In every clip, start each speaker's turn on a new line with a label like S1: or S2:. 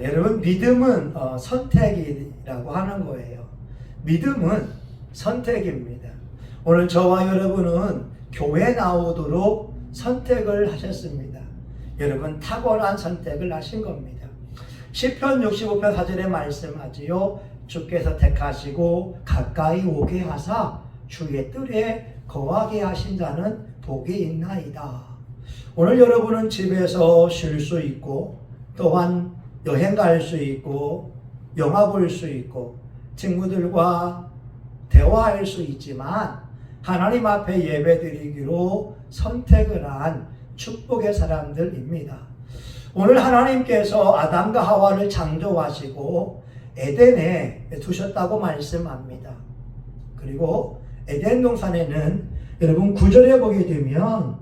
S1: 여러분, 믿음은 선택이라고 하는 거예요. 믿음은 선택입니다. 오늘 저와 여러분은 교회 나오도록 선택을 하셨습니다. 여러분, 탁월한 선택을 하신 겁니다. 시편 65편 4절에 말씀하지요. 주께서 택하시고 가까이 오게 하사 주의 뜰에 거하게 하신 자는 복이 있나이다. 오늘 여러분은 집에서 쉴 수 있고, 또한 여행 갈 수 있고, 영화 볼 수 있고, 친구들과 대화할 수 있지만 하나님 앞에 예배드리기로 선택을 한 축복의 사람들입니다. 오늘 하나님께서 아담과 하와를 창조하시고 에덴에 두셨다고 말씀합니다. 그리고 에덴 동산에는 여러분 9절에 보게 되면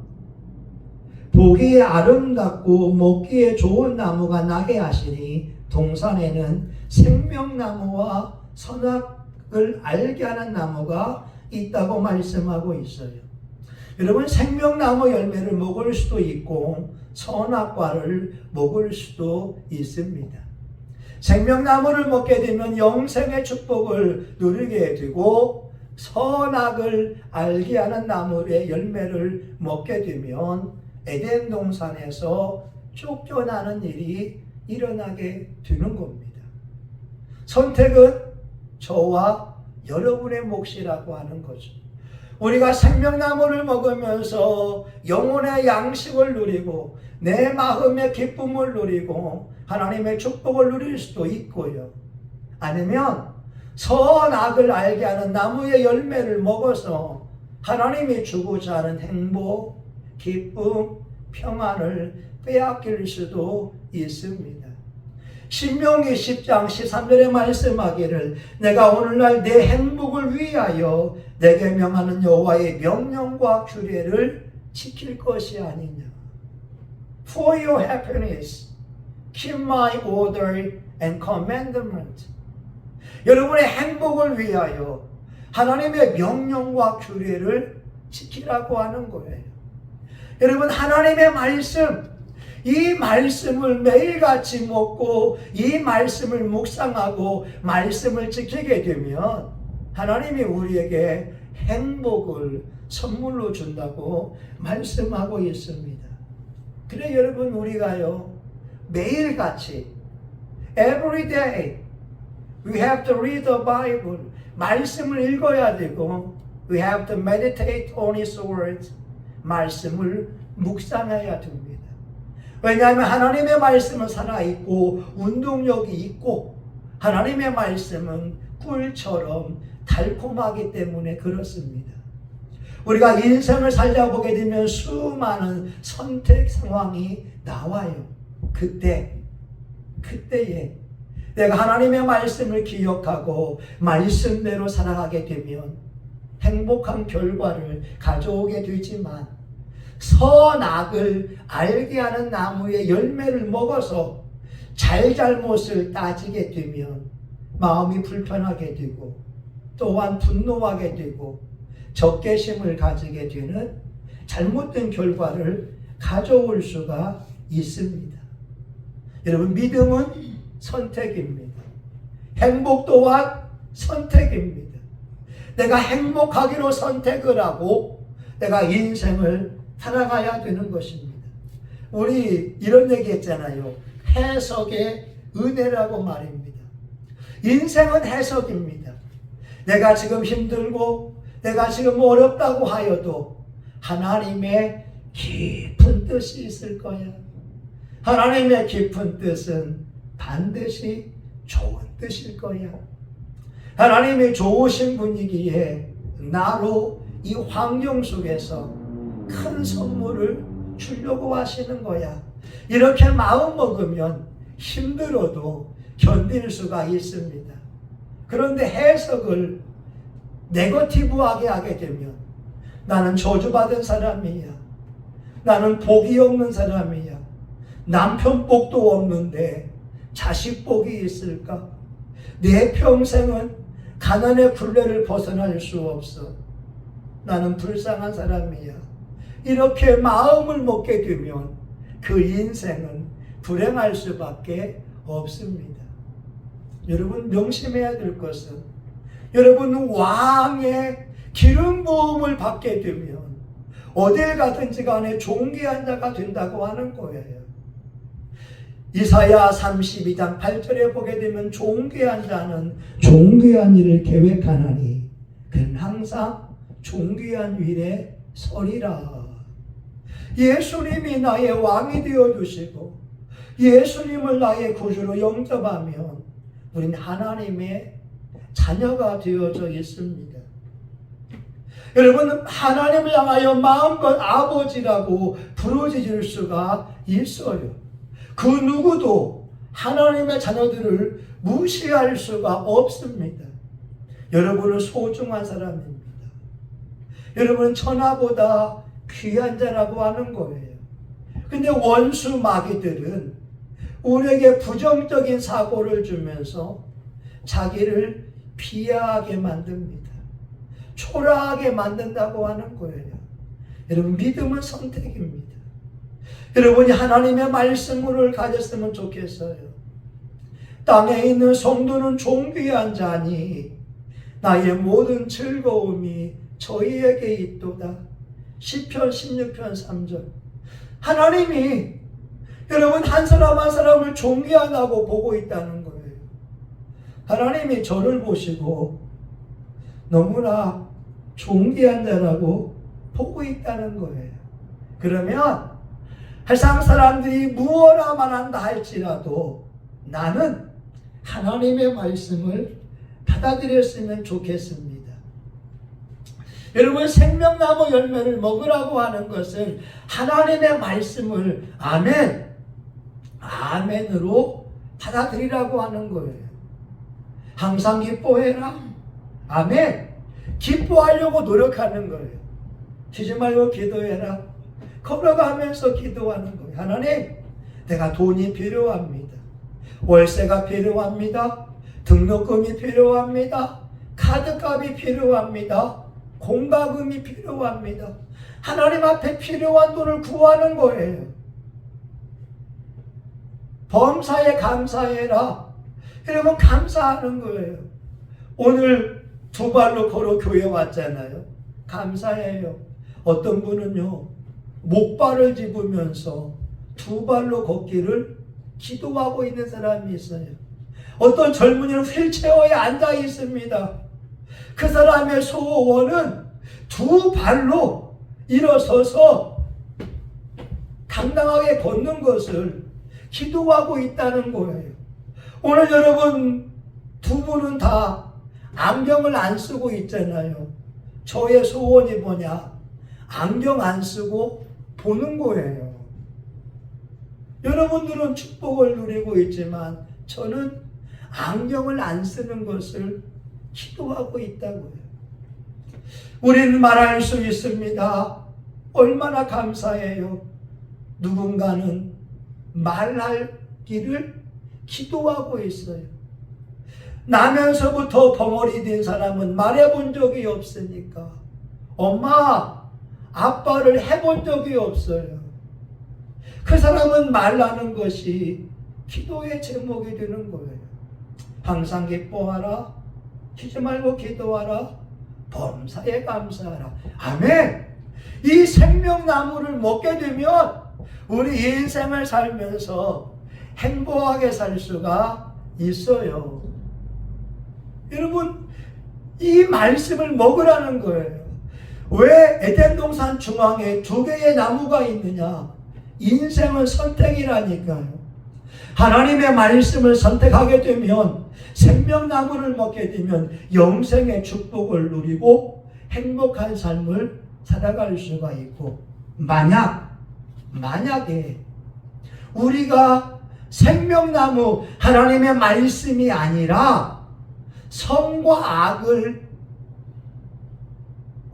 S1: 보기에 아름답고 먹기에 좋은 나무가 나게 하시니 동산에는 생명나무와 선악을 알게 하는 나무가 있다고 말씀하고 있어요. 여러분, 생명나무 열매를 먹을 수도 있고 선악과를 먹을 수도 있습니다. 생명나무를 먹게 되면 영생의 축복을 누리게 되고, 선악을 알게 하는 나무의 열매를 먹게 되면 에덴 동산에서 쫓겨나는 일이 일어나게 되는 겁니다. 선택은 저와 여러분의 몫이라고 하는 거죠. 우리가 생명나무를 먹으면서 영혼의 양식을 누리고 내 마음의 기쁨을 누리고 하나님의 축복을 누릴 수도 있고요. 아니면 선악을 알게 하는 나무의 열매를 먹어서 하나님이 주고자 하는 행복, 기쁨, 평안을 빼앗길 수도 있습니다. 신명기 10장 13절에 말씀하기를 내가 오늘날 내 행복을 위하여 내게 명하는 여호와의 명령과 규례를 지킬 것이 아니냐. For your happiness, keep my order and commandment. 여러분의 행복을 위하여 하나님의 명령과 규례를 지키라고 하는 거예요. 여러분, 하나님의 말씀, 이 말씀을 매일같이 먹고 이 말씀을 묵상하고 말씀을 지키게 되면 하나님이 우리에게 행복을 선물로 준다고 말씀하고 있습니다. 그래 여러분, 우리가요 매일같이 every day we have to read the Bible, 말씀을 읽어야 되고 we have to meditate on His words, 말씀을 묵상해야 됩니다. 왜냐하면 하나님의 말씀은 살아있고 운동력이 있고 하나님의 말씀은 꿀처럼 달콤하기 때문에 그렇습니다. 우리가 인생을 살아보게 되면 수많은 선택 상황이 나와요. 그때에 내가 하나님의 말씀을 기억하고 말씀대로 살아가게 되면 행복한 결과를 가져오게 되지만, 선악을 알게 하는 나무의 열매를 먹어서 잘잘못을 따지게 되면 마음이 불편하게 되고 또한 분노하게 되고 적개심을 가지게 되는 잘못된 결과를 가져올 수가 있습니다. 여러분, 믿음은 선택입니다. 행복 또한 선택입니다. 내가 행복하기로 선택을 하고 내가 인생을 살아가야 되는 것입니다. 우리 이런 얘기 했잖아요. 해석의 은혜라고 말입니다. 인생은 해석입니다. 내가 지금 힘들고 내가 지금 어렵다고 하여도 하나님의 깊은 뜻이 있을 거야. 하나님의 깊은 뜻은 반드시 좋은 뜻일 거야. 하나님이 좋으신 분이기에 나로 이 환경 속에서 큰 선물을 주려고 하시는 거야. 이렇게 마음 먹으면 힘들어도 견딜 수가 있습니다. 그런데 해석을 네거티브하게 하게 되면 나는 저주받은 사람이야. 나는 복이 없는 사람이야. 남편 복도 없는데 자식 복이 있을까? 내 평생은 가난의 굴레를 벗어날 수 없어. 나는 불쌍한 사람이야. 이렇게 마음을 먹게 되면 그 인생은 불행할 수밖에 없습니다. 여러분 명심해야 될 것은 여러분 왕의 기름 부음을 받게 되면 어딜 가든지 간에 존귀한 자가 된다고 하는 거예요. 이사야 32장 8절에 보게 되면 존귀한 자는 존귀한 일을 계획하나니 그는 항상 존귀한 일에 서리라. 예수님이 나의 왕이 되어주시고 예수님을 나의 구주로 영접하면 우린 하나님의 자녀가 되어져 있습니다. 여러분 하나님을 향하여 마음껏 아버지라고 부르짖을 수가 있어요. 그 누구도 하나님의 자녀들을 무시할 수가 없습니다. 여러분은 소중한 사람입니다. 여러분은 천하보다 귀한 자라고 하는 거예요. 근데 원수 마귀들은 우리에게 부정적인 사고를 주면서 자기를 비하하게 만듭니다. 초라하게 만든다고 하는 거예요. 여러분 믿음은 선택입니다. 여러분이 하나님의 말씀을 가졌으면 좋겠어요. 땅에 있는 성도는 존귀한 자니 나의 모든 즐거움이 저희에게 있도다. 시편 16편 3절. 하나님이 여러분 한 사람 한 사람을 존귀하다고 보고 있다는 거예요. 하나님이 저를 보시고 너무나 존귀한 자라고 보고 있다는 거예요. 그러면 세상 사람들이 무엇라 말한다 할지라도 나는 하나님의 말씀을 받아들였으면 좋겠습니다. 여러분 생명나무 열매를 먹으라고 하는 것은 하나님의 말씀을 아멘, 아멘으로 받아들이라고 하는 거예요. 항상 기뻐해라. 아멘. 기뻐하려고 노력하는 거예요. 쉬지 말고 기도해라. 걸어가면서 기도하는 거예요. 하나님, 내가 돈이 필요합니다. 월세가 필요합니다. 등록금이 필요합니다. 카드값이 필요합니다. 공과금이 필요합니다. 하나님 앞에 필요한 돈을 구하는 거예요. 범사에 감사해라. 여러분 감사하는 거예요. 오늘 두 발로 걸어 교회 왔잖아요. 감사해요. 어떤 분은요 목발을 집으면서 두 발로 걷기를 기도하고 있는 사람이 있어요. 어떤 젊은이는 휠체어에 앉아 있습니다. 그 사람의 소원은 두 발로 일어서서 당당하게 걷는 것을 기도하고 있다는 거예요. 오늘 여러분 두 분은 다 안경을 안 쓰고 있잖아요. 저의 소원이 뭐냐? 안경 안 쓰고 보는 거예요. 여러분들은 축복을 누리고 있지만 저는 안경을 안 쓰는 것을 기도하고 있다고요. 우리는 말할 수 있습니다. 얼마나 감사해요. 누군가는 말할 길을 기도하고 있어요. 나면서부터 벙어리 된 사람은 말해본 적이 없으니까 엄마, 아빠를 해본 적이 없어요. 그 사람은 말하는 것이 기도의 제목이 되는 거예요. 항상 기뻐하라. 쉬지 말고 기도하라. 범사에 감사하라. 아멘. 이 생명나무를 먹게 되면 우리 인생을 살면서 행복하게 살 수가 있어요. 여러분 이 말씀을 먹으라는 거예요. 왜 에덴 동산 중앙에 두 개의 나무가 있느냐? 인생은 선택이라니까요. 하나님의 말씀을 선택하게 되면 생명나무를 먹게 되면 영생의 축복을 누리고 행복한 삶을 살아갈 수가 있고, 만약에 우리가 생명나무 하나님의 말씀이 아니라 선과 악을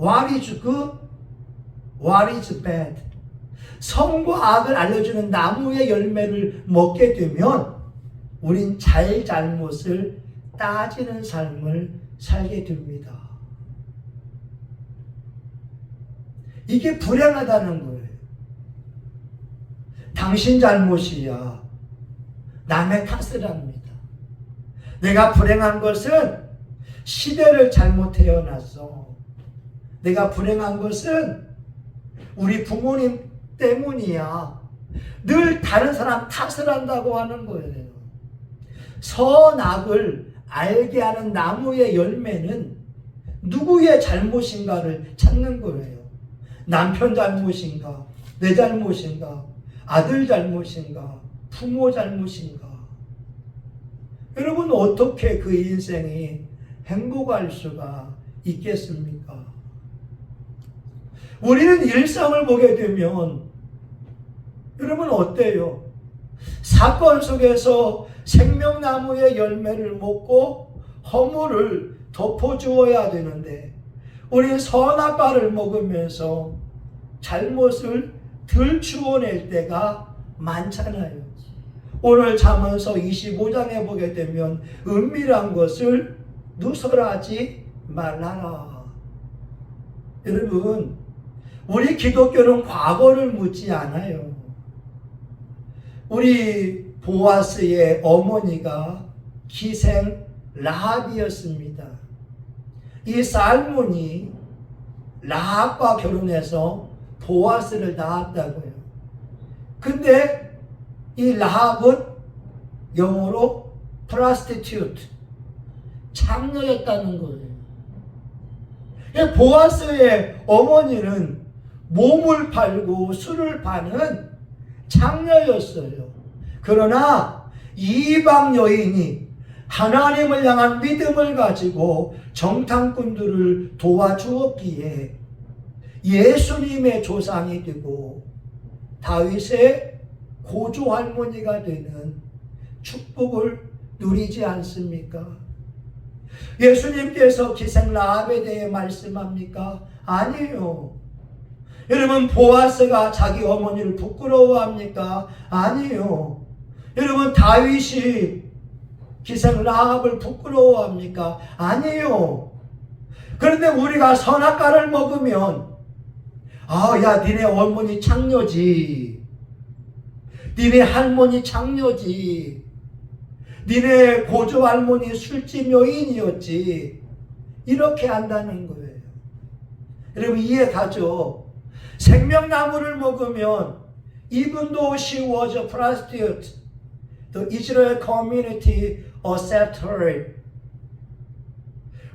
S1: what is good, what is bad, 선과 악을 알려주는 나무의 열매를 먹게 되면 우린 잘잘못을 따지는 삶을 살게 됩니다. 이게 불행하다는 거예요. 당신 잘못이야. 남의 탓을 합니다. 내가 불행한 것은 시대를 잘못 태어났어. 내가 불행한 것은 우리 부모님 때문이야. 늘 다른 사람 탓을 한다고 하는 거예요. 선악을 알게 하는 나무의 열매는 누구의 잘못인가를 찾는 거예요. 남편 잘못인가? 내 잘못인가? 아들 잘못인가? 부모 잘못인가? 여러분, 어떻게 그 인생이 행복할 수가 있겠습니까? 우리는 일상을 보게 되면 여러분 어때요? 사건 속에서 생명나무의 열매를 먹고 허물을 덮어주어야 되는데 우리는 선악과를 먹으면서 잘못을 덜 주워낼 때가 많잖아요. 오늘 잠언서 25장에 보게 되면 은밀한 것을 누설하지 말라라. 여러분, 우리 기독교는 과거를 묻지 않아요. 우리 보아스의 어머니가 기생 라합이었습니다. 이 살몬이 라합과 결혼해서 보아스를 낳았다고요. 근데 이 라합은 영어로 prostitute, 창녀였다는 거예요. 보아스의 어머니는 몸을 팔고 술을 파는 창녀였어요. 그러나 이방 여인이 하나님을 향한 믿음을 가지고 정탐꾼들을 도와주었기에 예수님의 조상이 되고 다윗의 고조 할머니가 되는 축복을 누리지 않습니까? 예수님께서 기생 라합에 대해 말씀합니까? 아니에요. 여러분, 보아스가 자기 어머니를 부끄러워합니까? 아니에요. 여러분, 다윗이 기생 라합을 부끄러워합니까? 아니에요. 그런데 우리가 선악과를 먹으면 야, 니네 어머니 창녀지, 니네 할머니 창녀지, 니네 고조 할머니 술집 여인이었지, 이렇게 한다는 거예요. 여러분, 이해 가죠? 생명나무를 먹으면 even though she was a prostitute, the Israel community accepted her.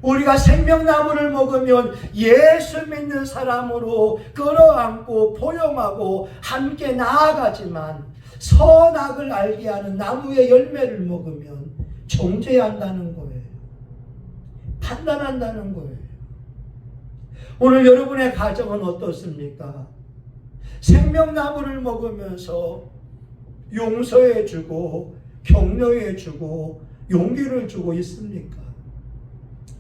S1: 우리가 생명나무를 먹으면 예수 믿는 사람으로 끌어안고 포용하고 함께 나아가지만 선악을 알게 하는 나무의 열매를 먹으면 정죄한다는 거예요. 판단한다는 거예요. 오늘 여러분의 가정은 어떻습니까? 생명나무를 먹으면서 용서해주고 격려해주고 용기를 주고 있습니까?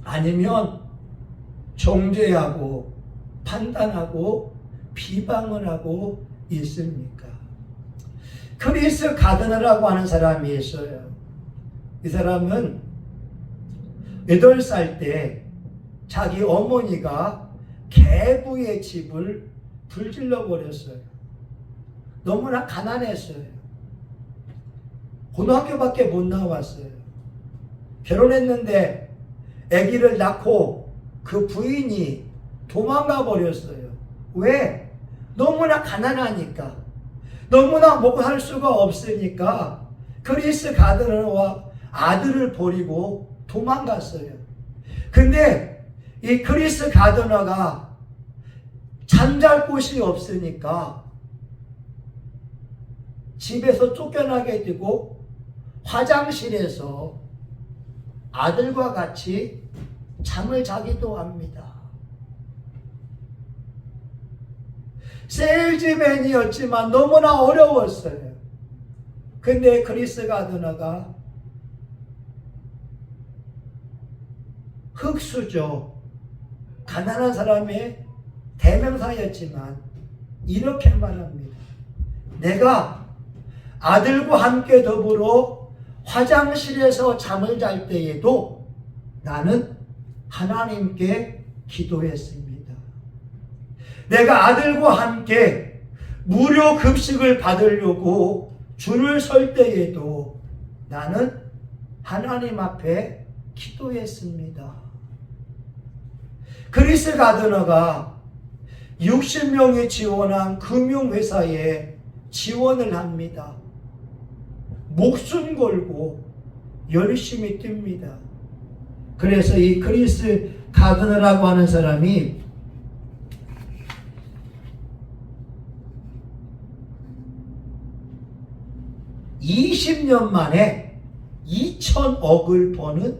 S1: 아니면 정죄하고 판단하고 비방을 하고 있습니까? 크리스 가드너라고 하는 사람이 있어요. 이 사람은 8살 때 자기 어머니가 개구의 집을 불질러 버렸어요. 너무나 가난했어요. 고등학교밖에 못 나왔어요. 결혼했는데 아기를 낳고 그 부인이 도망가 버렸어요. 왜? 너무나 가난하니까. 너무나 먹고 살 수가 없으니까 크리스 가드너와 아들을 버리고 도망갔어요. 근데 이 크리스 가드너가 잠잘 곳이 없으니까 집에서 쫓겨나게 되고 화장실에서 아들과 같이 잠을 자기도 합니다. 세일즈맨이었지만 너무나 어려웠어요. 근데 크리스 가드너가 흙수저, 가난한 사람의 대명사였지만 이렇게 말합니다. 내가 아들과 함께 더불어 화장실에서 잠을 잘 때에도 나는 하나님께 기도했습니다. 내가 아들과 함께 무료 급식을 받으려고 줄을 설 때에도 나는 하나님 앞에 기도했습니다. 그리스 가드너가 60명이 지원한 금융회사에 지원을 합니다. 목숨 걸고 열심히 뜁니다. 그래서 이 그리스 가드너라고 하는 사람이 20년 만에 2,000억을 버는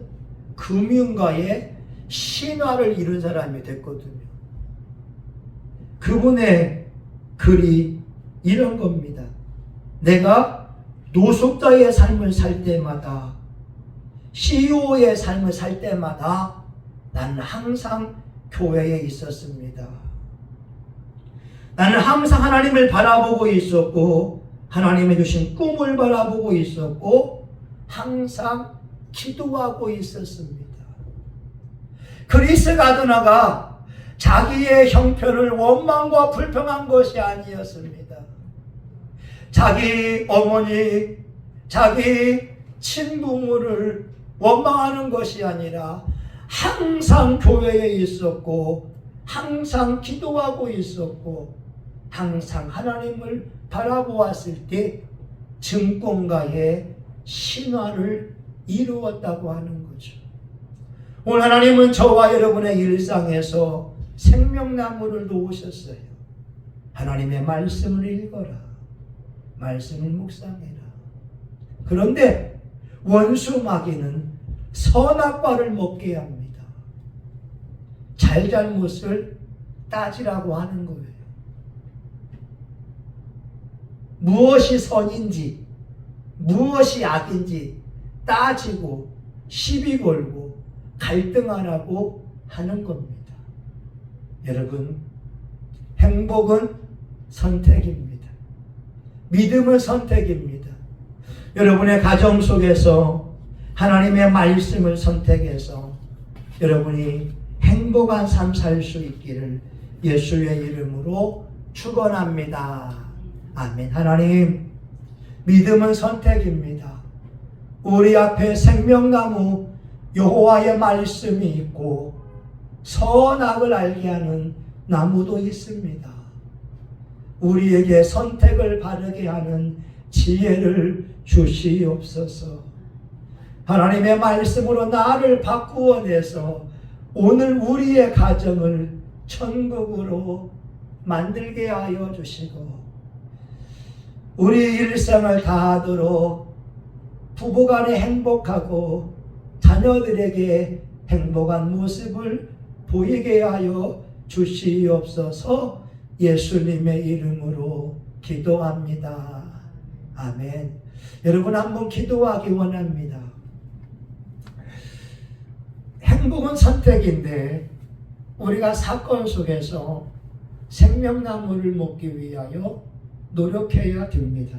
S1: 금융가의 신화를 이룬 사람이 됐거든요. 그분의 글이 이런 겁니다. 내가 노숙자의 삶을 살 때마다, CEO의 삶을 살 때마다 나는 항상 교회에 있었습니다. 나는 항상 하나님을 바라보고 있었고, 하나님의 주신 꿈을 바라보고 있었고, 항상 기도하고 있었습니다. 그리스 가드너가 자기의 형편을 원망과 불평한 것이 아니었습니다. 자기 어머니, 자기 친부모를 원망하는 것이 아니라 항상 교회에 있었고, 항상 기도하고 있었고, 항상 하나님을 바라보았을 때 증권가의 신화를 이루었다고 하는 거죠. 오늘 하나님은 저와 여러분의 일상에서 생명나무를 놓으셨어요. 하나님의 말씀을 읽어라. 말씀을 묵상해라. 그런데 원수 마귀는 선악과를 먹게 합니다. 잘잘못을 따지라고 하는 거예요. 무엇이 선인지 무엇이 악인지 따지고 시비 걸고 갈등하라고 하는 겁니다. 여러분, 행복은 선택입니다. 믿음은 선택입니다. 여러분의 가정 속에서 하나님의 말씀을 선택해서 여러분이 행복한 삶 살 수 있기를 예수의 이름으로 축원합니다. 아멘. 하나님, 믿음은 선택입니다. 우리 앞에 생명나무 여호와의 말씀이 있고 선악을 알게 하는 나무도 있습니다. 우리에게 선택을 바르게 하는 지혜를 주시옵소서. 하나님의 말씀으로 나를 바꾸어내서 오늘 우리의 가정을 천국으로 만들게 하여 주시고, 우리 일생을 다하도록 부부간에 행복하고 자녀들에게 행복한 모습을 보이게 하여 주시옵소서. 예수님의 이름으로 기도합니다. 아멘. 여러분, 한번 기도하기 원합니다. 행복은 선택인데 우리가 사건 속에서 생명나무를 먹기 위하여 노력해야 됩니다.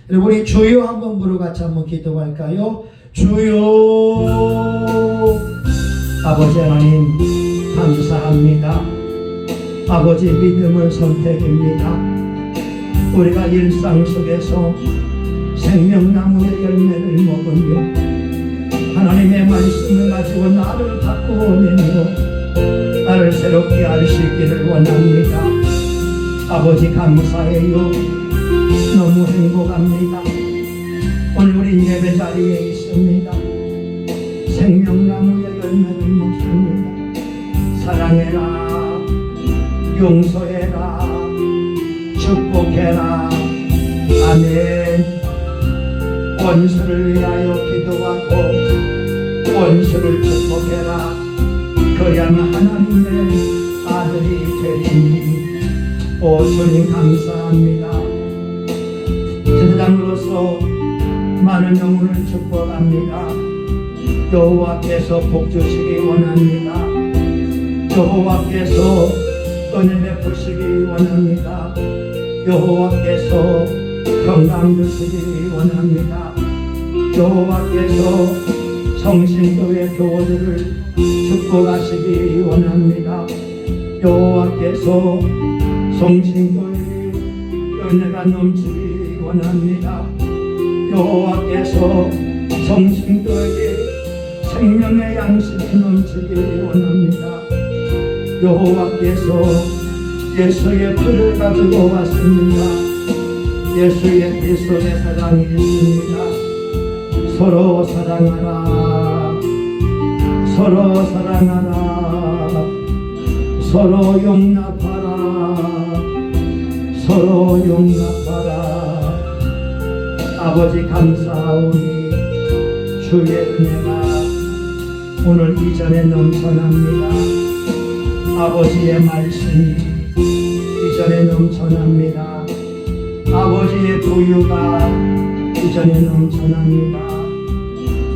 S1: 여러분, 우리 주여 한번 부르고 같이 한번 기도할까요? 주여. 아버지 하나님 감사합니다. 아버지, 믿음은 선택입니다. 우리가 일상 속에서 생명나무의 열매를 먹으며 하나님의 말씀을 가지고 나를 바꾸어내며 나를 새롭게 할 수 있기를 원합니다. 아버지, 감사해요. 너무 행복합니다. 오늘 우리 예배 자리에 있습니다. 생명나무의 열매를 먹습니다. 사랑해라, 용서해라, 축복해라. 아멘. 원수를 위하여 기도하고 원수를 축복해라. 그야말로 하나님의 아들이 되리니. 오 주님, 감사합니다. 제사장으로서 많은 영혼을 축복합니다. 여호와께서 복 주시기 원합니다. 여호와께서 은혜 베푸시기 원합니다. 여호와께서 건강 주시기 원합니다. 여호와께서 성신교회 교우들을 축복하시기 원합니다. 여호와께서 성신교회에 은혜가 넘치기 원합니다. 여호와께서 성신도에게 생명의 양식이 넘치기를 원합니다. 여호와께서 예수의 피를 가지고 왔습니다. 예수의 피 속에 사랑이 있습니다. 서로 사랑하라, 서로 사랑하라, 서로 용납하라, 서로 용납하라. 아버지 감사하오니 주의 은혜가 오늘 이전에 넘쳐납니다. 아버지의 말씀이 이전에 넘쳐납니다. 아버지의 부유가 이전에 넘쳐납니다.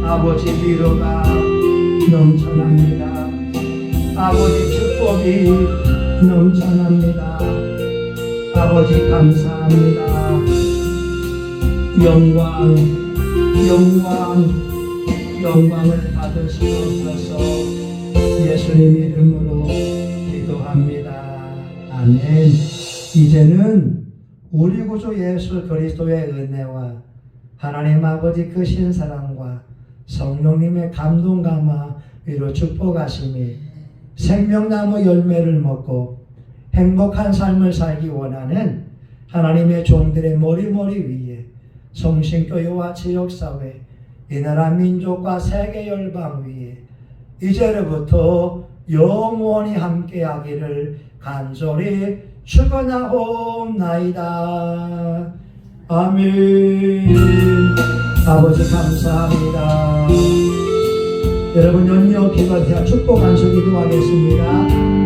S1: 아버지 위로가 넘쳐납니다. 아버지 축복이 넘쳐납니다. 아버지 감사합니다. 영광, 영광을 받으시옵소서. 예수님 이름으로 기도합니다. 아멘. 이제는 우리 구주 예수 그리스도의 은혜와 하나님 아버지 크신 사랑과 성령님의 감동 감화 위로 축복하심이 생명나무 열매를 먹고 행복한 삶을 살기 원하는 하나님의 종들의 머리머리 위에 성신교회와 지역사회, 이 나라 민족과 세계 열방 위에 이제로부터 영원히 함께하기를 간절히 축원하옵나이다. 아멘. 아버지 감사합니다. 여러분 연이어 기도하여 축복 안수 기도하겠습니다.